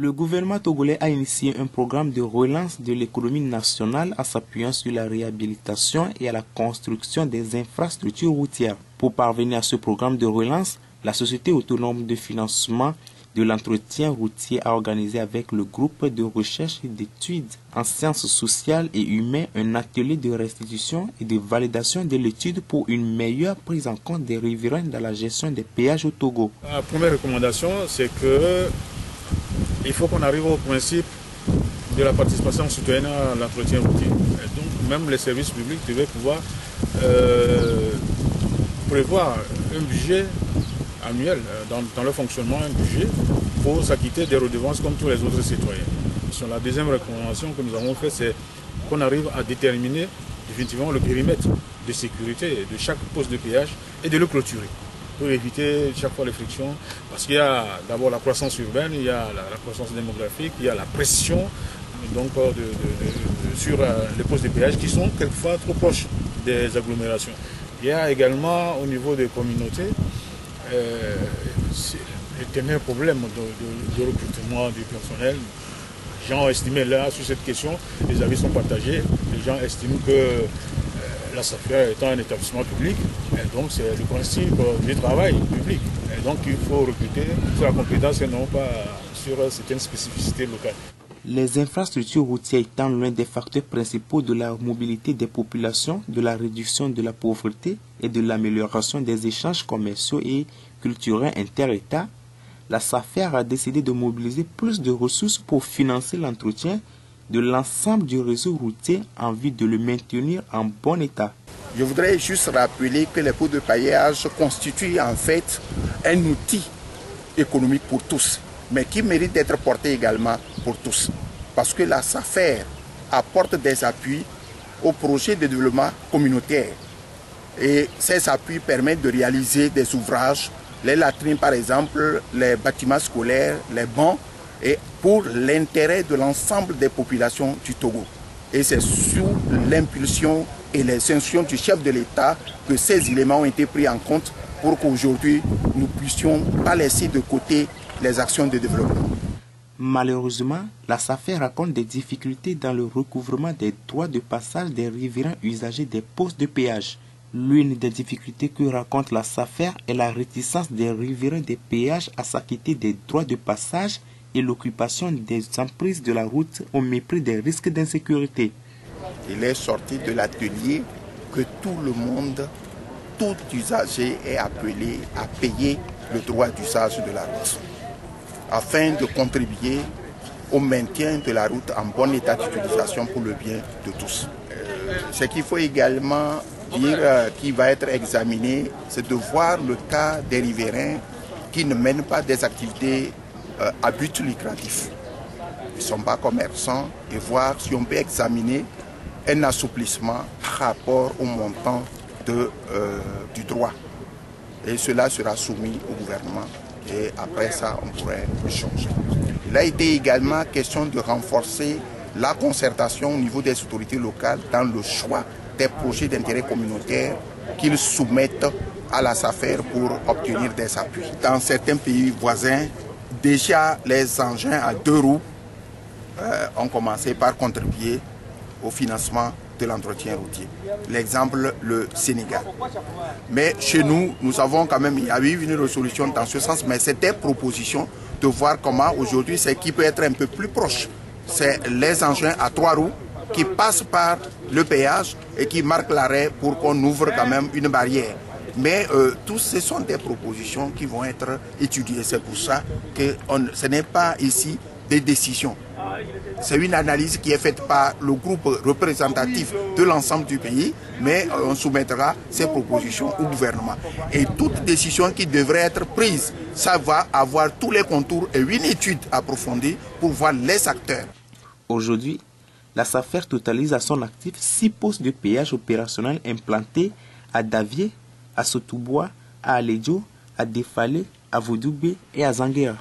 Le gouvernement togolais a initié un programme de relance de l'économie nationale en s'appuyant sur la réhabilitation et à la construction des infrastructures routières. Pour parvenir à ce programme de relance, la Société autonome de financement de l'entretien routier a organisé avec le groupe de recherche et d'études en sciences sociales et humaines un atelier de restitution et de validation de l'étude pour une meilleure prise en compte des riverains dans la gestion des péages au Togo. La première recommandation, c'est que il faut qu'on arrive au principe de la participation citoyenne à l'entretien routier. Et donc même les services publics devaient pouvoir prévoir un budget annuel dans le fonctionnement, un budget pour s'acquitter des redevances comme tous les autres citoyens. Sur la deuxième recommandation que nous avons faite, c'est qu'on arrive à déterminer définitivement le périmètre de sécurité de chaque poste de péage et de le clôturer pour éviter chaque fois les frictions, parce qu'il y a d'abord la croissance urbaine, il y a la croissance démographique, il y a la pression donc, sur les postes de péage qui sont quelquefois trop proches des agglomérations. Il y a également au niveau des communautés l'éternel problème de recrutement du personnel. Les gens ont estimé là, sur cette question, les avis sont partagés. Les gens estiment que la SAFER étant un établissement public, et donc c'est le principe du travail public. Et donc il faut recruter sur la compétence et non pas sur certaines spécificités locales. Les infrastructures routières étant l'un des facteurs principaux de la mobilité des populations, de la réduction de la pauvreté et de l'amélioration des échanges commerciaux et culturels inter-États, la SAFER a décidé de mobiliser plus de ressources pour financer l'entretien de l'ensemble du réseau routier en vue de le maintenir en bon état. Je voudrais juste rappeler que les pots de paillage constituent en fait un outil économique pour tous, mais qui mérite d'être porté également pour tous. Parce que la SAFER apporte des appuis aux projets de développement communautaire. Et ces appuis permettent de réaliser des ouvrages, les latrines par exemple, les bâtiments scolaires, les bancs, et pour l'intérêt de l'ensemble des populations du Togo. Et c'est sous l'impulsion et les instructions du chef de l'État que ces éléments ont été pris en compte pour qu'aujourd'hui nous puissions pas laisser de côté les actions de développement. Malheureusement, la SAFER raconte des difficultés dans le recouvrement des droits de passage des riverains usagers des postes de péage. L'une des difficultés que raconte la SAFER est la réticence des riverains des péages à s'acquitter des droits de passage et l'occupation des emprises de la route au mépris des risques d'insécurité. Il est sorti de l'atelier que tout le monde, tout usager est appelé à payer le droit d'usage de la route, afin de contribuer au maintien de la route en bon état d'utilisation pour le bien de tous. Ce qu'il faut également dire qui va être examiné, c'est de voir le cas des riverains qui ne mènent pas des activités à but lucratif. Ils ne sont pas commerçants et voir si on peut examiner un assouplissement par rapport au montant du droit. Et cela sera soumis au gouvernement et après ça on pourrait changer. Il a été également question de renforcer la concertation au niveau des autorités locales dans le choix des projets d'intérêt communautaire qu'ils soumettent à la SAFER pour obtenir des appuis. Dans certains pays voisins, déjà les engins à 2 roues ont commencé par contribuer au financement de l'entretien routier. L'exemple, le Sénégal. Mais chez nous, nous avons quand même, il y a eu une résolution dans ce sens, mais c'était proposition de voir comment aujourd'hui c'est qui peut être un peu plus proche. C'est les engins à 3 roues qui passent par le péage et qui marquent l'arrêt pour qu'on ouvre quand même une barrière. Mais tous ce sont des propositions qui vont être étudiées. C'est pour ça que ce n'est pas ici des décisions. C'est une analyse qui est faite par le groupe représentatif de l'ensemble du pays, mais on soumettra ces propositions au gouvernement. Et toute décision qui devrait être prise, ça va avoir tous les contours et une étude approfondie pour voir les acteurs. Aujourd'hui, la SAFER totalise à son actif 6 postes de péage opérationnels implantés à Davier, à Sotoubois, à Aledjo, à Defalé, à Vaudoubé et à Zanguera.